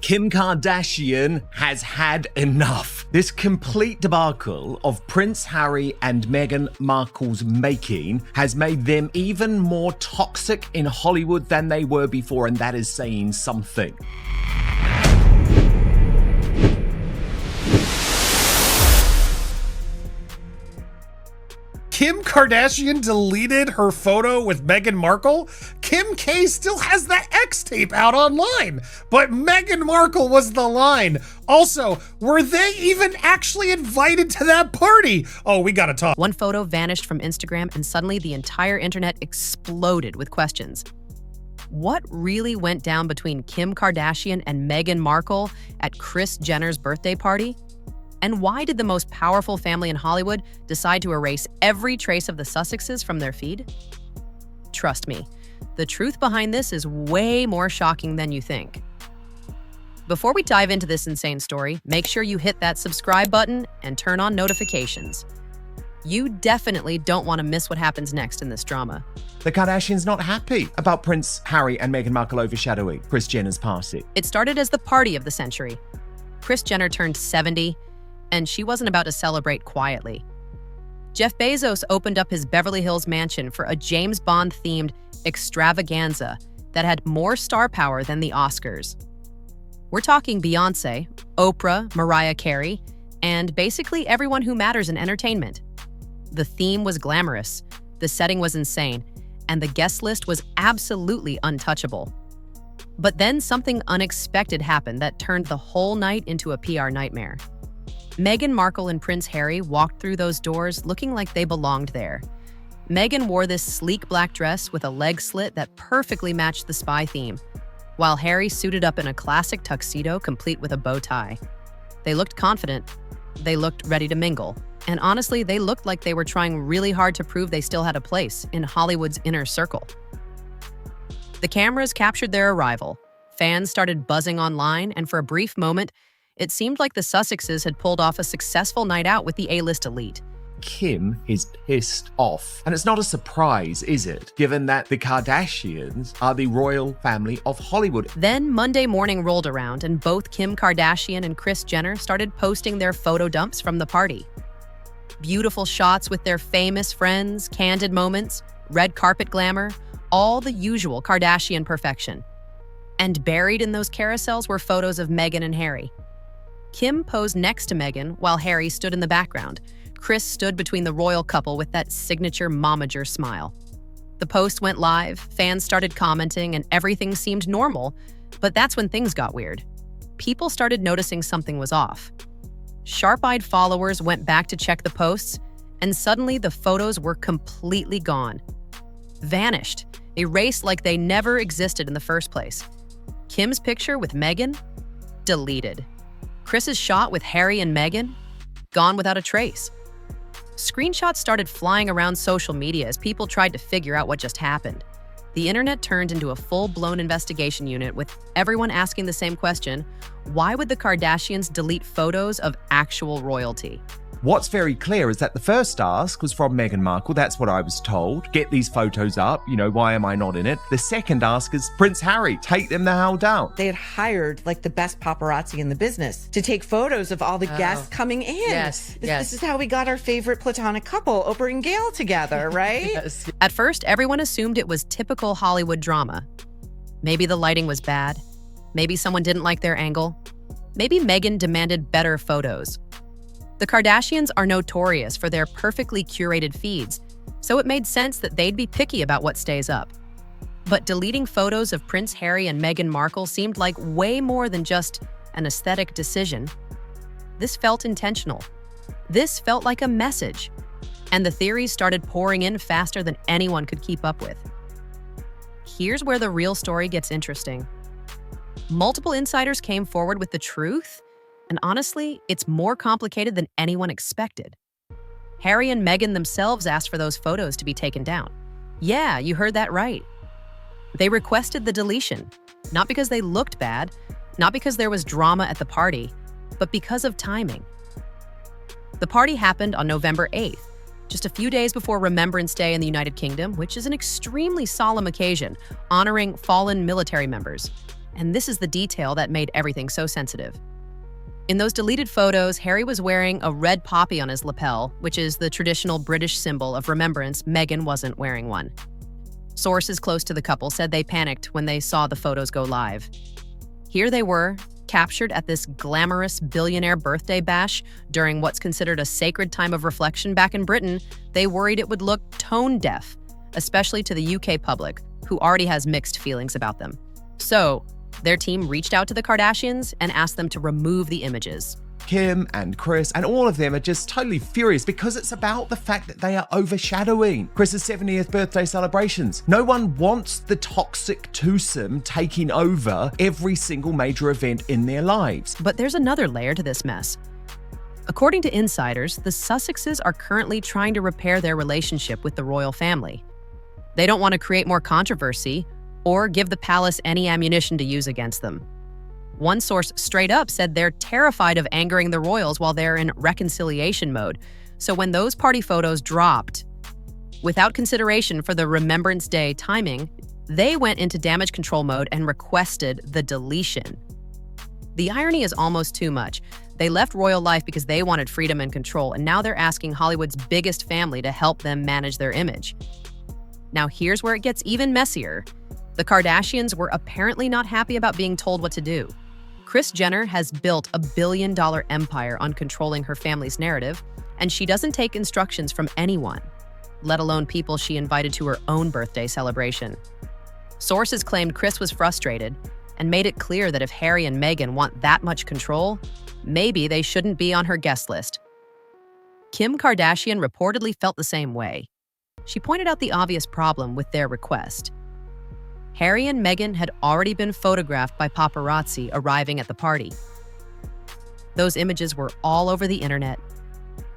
Kim Kardashian has had enough. This complete debacle of Prince Harry and Meghan Markle's making has made them even more toxic in Hollywood than they were before, and that is saying something. Kim Kardashian deleted her photo with Meghan Markle. Kim K still has the X tape out online, but Meghan Markle was the line. Also, were they even actually invited to that party? Oh, we gotta talk. One photo vanished from Instagram and suddenly the entire internet exploded with questions. What really went down between Kim Kardashian and Meghan Markle at Kris Jenner's birthday party? And why did the most powerful family in Hollywood decide to erase every trace of the Sussexes from their feed? Trust me, the truth behind this is way more shocking than you think. Before we dive into this insane story, make sure you hit that subscribe button and turn on notifications. You definitely don't want to miss what happens next in this drama. The Kardashians not happy about Prince Harry and Meghan Markle overshadowing Kris Jenner's party. It started as the party of the century. Kris Jenner turned 70, and she wasn't about to celebrate quietly. Jeff Bezos opened up his Beverly Hills mansion for a James Bond-themed extravaganza that had more star power than the Oscars. We're talking Beyoncé, Oprah, Mariah Carey, and basically everyone who matters in entertainment. The theme was glamorous, the setting was insane, and the guest list was absolutely untouchable. But then something unexpected happened that turned the whole night into a PR nightmare. Meghan Markle and Prince Harry walked through those doors looking like they belonged there. Meghan wore this sleek black dress with a leg slit that perfectly matched the spy theme, while Harry suited up in a classic tuxedo complete with a bow tie. They looked confident, they looked ready to mingle, and honestly, they looked like they were trying really hard to prove they still had a place in Hollywood's inner circle. The cameras captured their arrival, fans started buzzing online, and for a brief moment, it seemed like the Sussexes had pulled off a successful night out with the A-list elite. Kim is pissed off. And it's not a surprise, is it? Given that the Kardashians are the royal family of Hollywood. Then Monday morning rolled around and both Kim Kardashian and Kris Jenner started posting their photo dumps from the party. Beautiful shots with their famous friends, candid moments, red carpet glamour, all the usual Kardashian perfection. And buried in those carousels were photos of Meghan and Harry. Kim posed next to Meghan while Harry stood in the background. Kris stood between the royal couple with that signature momager smile. The post went live, fans started commenting, and everything seemed normal, but that's when things got weird. People started noticing something was off. Sharp-eyed followers went back to check the posts, and suddenly the photos were completely gone. Vanished, erased like they never existed in the first place. Kim's picture with Meghan? Deleted. Kris's shot with Harry and Meghan? Gone without a trace. Screenshots started flying around social media as people tried to figure out what just happened. The internet turned into a full-blown investigation unit with everyone asking the same question: why would the Kardashians delete photos of actual royalty? What's very clear is that the first ask was from Meghan Markle. That's what I was told. Get these photos up. Why am I not in it? The second ask is Prince Harry. Take them the hell down. They had hired like the best paparazzi in the business to take photos of all the guests coming in. Yes. This is how we got our favorite platonic couple, Oprah and Gayle, together, right? Yes. At first, everyone assumed it was typical Hollywood drama. Maybe the lighting was bad. Maybe someone didn't like their angle. Maybe Meghan demanded better photos. The Kardashians are notorious for their perfectly curated feeds, so it made sense that they'd be picky about what stays up. But deleting photos of Prince Harry and Meghan Markle seemed like way more than just an aesthetic decision. This felt intentional. This felt like a message. And the theories started pouring in faster than anyone could keep up with. Here's where the real story gets interesting. Multiple insiders came forward with the truth, and honestly, it's more complicated than anyone expected. Harry and Meghan themselves asked for those photos to be taken down. Yeah, you heard that right. They requested the deletion, not because they looked bad, not because there was drama at the party, but because of timing. The party happened on November 8th, just a few days before Remembrance Day in the United Kingdom, which is an extremely solemn occasion honoring fallen military members. And this is the detail that made everything so sensitive. In those deleted photos, Harry was wearing a red poppy on his lapel, which is the traditional British symbol of remembrance. Meghan wasn't wearing one. Sources close to the couple said they panicked when they saw the photos go live. Here they were, captured at this glamorous billionaire birthday bash during what's considered a sacred time of reflection back in Britain. They worried it would look tone deaf, especially to the UK public, who already has mixed feelings about them. So, their team reached out to the Kardashians and asked them to remove the images. Kim and Kris and all of them are just totally furious because it's about the fact that they are overshadowing Kris's 70th birthday celebrations. No one wants the toxic twosome taking over every single major event in their lives. But there's another layer to this mess. According to insiders, the Sussexes are currently trying to repair their relationship with the royal family. They don't want to create more controversy or give the palace any ammunition to use against them. One source straight up said they're terrified of angering the royals while they're in reconciliation mode. So when those party photos dropped, without consideration for the Remembrance Day timing, they went into damage control mode and requested the deletion. The irony is almost too much. They left royal life because they wanted freedom and control, and now they're asking Hollywood's biggest family to help them manage their image. Now here's where it gets even messier. The Kardashians were apparently not happy about being told what to do. Kris Jenner has built a billion-dollar empire on controlling her family's narrative, and she doesn't take instructions from anyone, let alone people she invited to her own birthday celebration. Sources claimed Kris was frustrated and made it clear that if Harry and Meghan want that much control, maybe they shouldn't be on her guest list. Kim Kardashian reportedly felt the same way. She pointed out the obvious problem with their request. Harry and Meghan had already been photographed by paparazzi arriving at the party. Those images were all over the internet.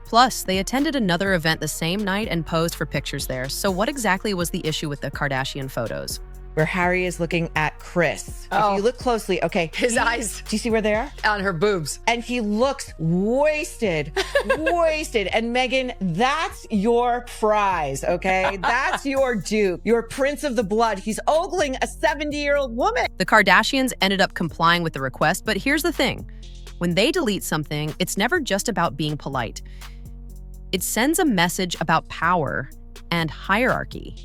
Plus, they attended another event the same night and posed for pictures there. So what exactly was the issue with the Kardashian photos? Where Harry is looking at Kris. Oh. If you look closely, okay. His eyes. Do you see where they are? On her boobs. And he looks wasted, wasted. And Meghan, that's your prize, okay? That's your duke, your prince of the blood. He's ogling a 70-year-old woman. The Kardashians ended up complying with the request, but here's the thing. When they delete something, it's never just about being polite. It sends a message about power and hierarchy.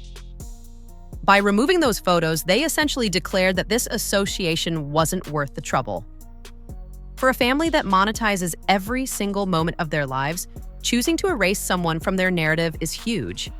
By removing those photos, they essentially declared that this association wasn't worth the trouble. For a family that monetizes every single moment of their lives, choosing to erase someone from their narrative is huge.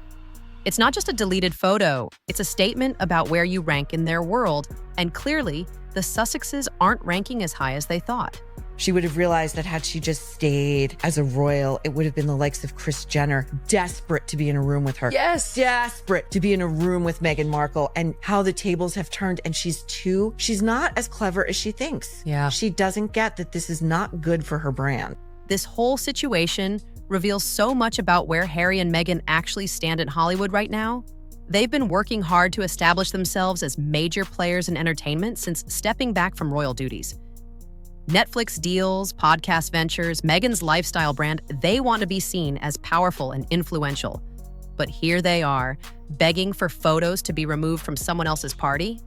It's not just a deleted photo, it's a statement about where you rank in their world, and clearly, the Sussexes aren't ranking as high as they thought. She would have realized that had she just stayed as a royal, it would have been the likes of Kris Jenner, desperate to be in a room with her. Yes. Desperate to be in a room with Meghan Markle, and how the tables have turned. And she's not as clever as she thinks. Yeah. She doesn't get that this is not good for her brand. This whole situation reveals so much about where Harry and Meghan actually stand in Hollywood right now. They've been working hard to establish themselves as major players in entertainment since stepping back from royal duties. Netflix deals, podcast ventures, Meghan's lifestyle brand, they want to be seen as powerful and influential. But here they are, begging for photos to be removed from someone else's party.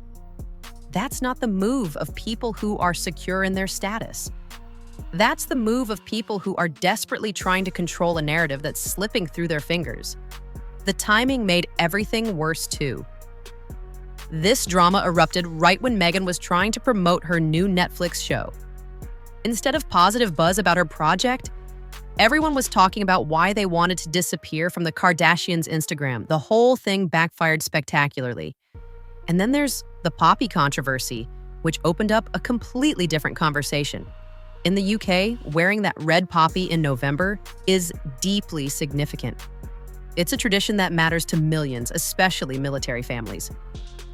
That's not the move of people who are secure in their status. That's the move of people who are desperately trying to control a narrative that's slipping through their fingers. The timing made everything worse too. This drama erupted right when Meghan was trying to promote her new Netflix show. Instead of positive buzz about her project, everyone was talking about why they wanted to disappear from the Kardashians' Instagram. The whole thing backfired spectacularly. And then there's the poppy controversy, which opened up a completely different conversation. In the UK, wearing that red poppy in November is deeply significant. It's a tradition that matters to millions, especially military families.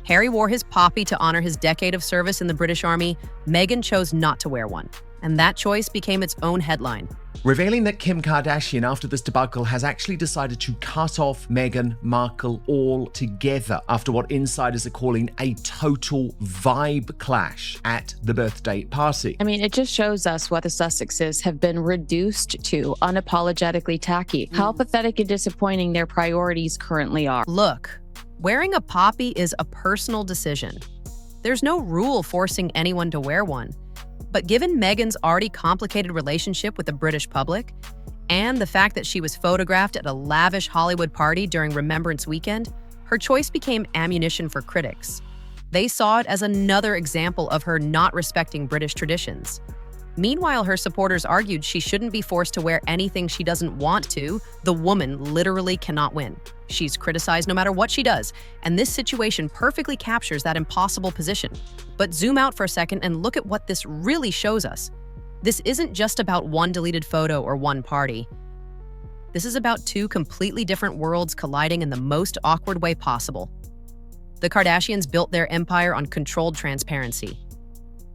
Harry wore his poppy to honor his decade of service in the British Army. Meghan chose not to wear one, and that choice became its own headline. Revealing that Kim Kardashian, after this debacle, has actually decided to cut off Meghan Markle altogether after what insiders are calling a total vibe clash at the birthday party. I mean, it just shows us what the Sussexes have been reduced to, unapologetically tacky. How pathetic and disappointing their priorities currently are. Look, wearing a poppy is a personal decision. There's no rule forcing anyone to wear one. But given Meghan's already complicated relationship with the British public, and the fact that she was photographed at a lavish Hollywood party during Remembrance Weekend, her choice became ammunition for critics. They saw it as another example of her not respecting British traditions. Meanwhile, her supporters argued she shouldn't be forced to wear anything she doesn't want to. The woman literally cannot win. She's criticized no matter what she does, and this situation perfectly captures that impossible position. But zoom out for a second and look at what this really shows us. This isn't just about one deleted photo or one party. This is about two completely different worlds colliding in the most awkward way possible. The Kardashians built their empire on controlled transparency.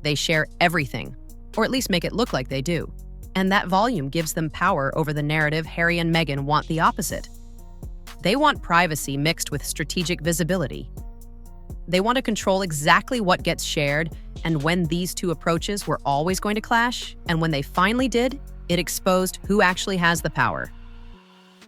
They share everything, or at least make it look like they do. And that volume gives them power over the narrative Harry and Meghan want the opposite. They want privacy mixed with strategic visibility. They want to control exactly what gets shared, and when these two approaches were always going to clash, and when they finally did, it exposed who actually has the power.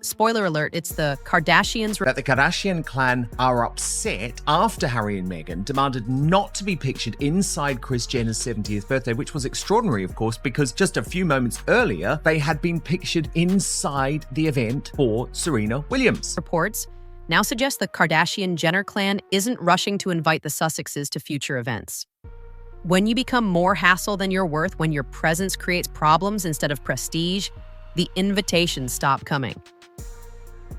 Spoiler alert, it's the Kardashians. That the Kardashian clan are upset after Harry and Meghan demanded not to be pictured inside Kris Jenner's 70th birthday, which was extraordinary, of course, because just a few moments earlier, they had been pictured inside the event for Serena Williams. Reports now suggest the Kardashian-Jenner clan isn't rushing to invite the Sussexes to future events. When you become more hassle than you're worth, when your presence creates problems instead of prestige, the invitations stop coming.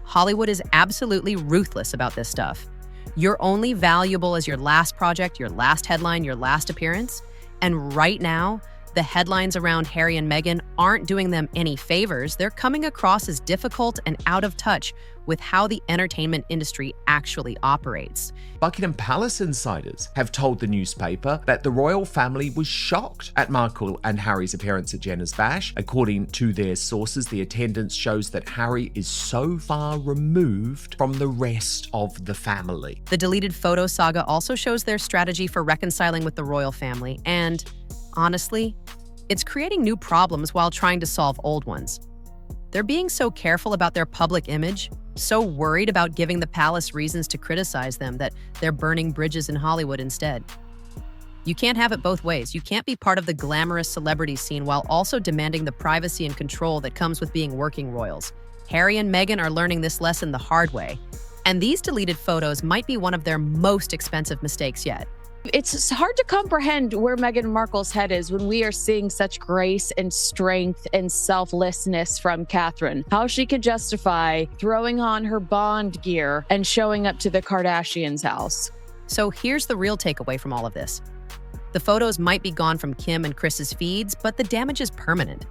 Hollywood is absolutely ruthless about this stuff. You're only valuable as your last project, your last headline, your last appearance. And right now, the headlines around Harry and Meghan aren't doing them any favors. They're coming across as difficult and out of touch with how the entertainment industry actually operates. Buckingham Palace insiders have told the newspaper that the royal family was shocked at Markle and Harry's appearance at Jenner's bash. According to their sources, the attendance shows that Harry is so far removed from the rest of the family. The deleted photo saga also shows their strategy for reconciling with the royal family, and honestly, it's creating new problems while trying to solve old ones. They're being so careful about their public image, so worried about giving the palace reasons to criticize them, that they're burning bridges in Hollywood instead. You can't have it both ways. You can't be part of the glamorous celebrity scene while also demanding the privacy and control that comes with being working royals. Harry and Meghan are learning this lesson the hard way, and these deleted photos might be one of their most expensive mistakes yet. It's hard to comprehend where Meghan Markle's head is when we are seeing such grace and strength and selflessness from Catherine. How she could justify throwing on her Bond gear and showing up to the Kardashians' house. So here's the real takeaway from all of this. The photos might be gone from Kim and Kris's feeds, but the damage is permanent.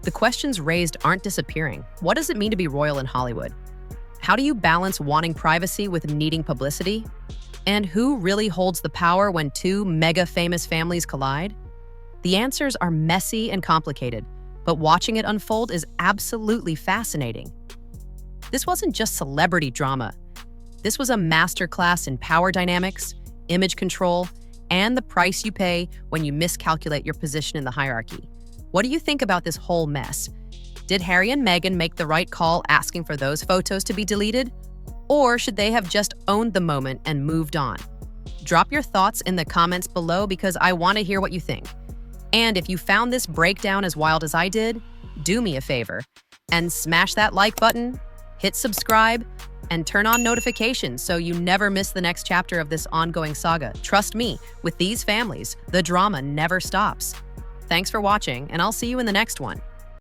The questions raised aren't disappearing. What does it mean to be royal in Hollywood? How do you balance wanting privacy with needing publicity? And who really holds the power when two mega famous families collide? The answers are messy and complicated, but watching it unfold is absolutely fascinating. This wasn't just celebrity drama. This was a masterclass in power dynamics, image control, and the price you pay when you miscalculate your position in the hierarchy. What do you think about this whole mess? Did Harry and Meghan make the right call asking for those photos to be deleted? Or should they have just owned the moment and moved on? Drop your thoughts in the comments below because I want to hear what you think. And if you found this breakdown as wild as I did, do me a favor and smash that like button, hit subscribe, and turn on notifications so you never miss the next chapter of this ongoing saga. Trust me, with these families, the drama never stops. Thanks for watching, and I'll see you in the next one.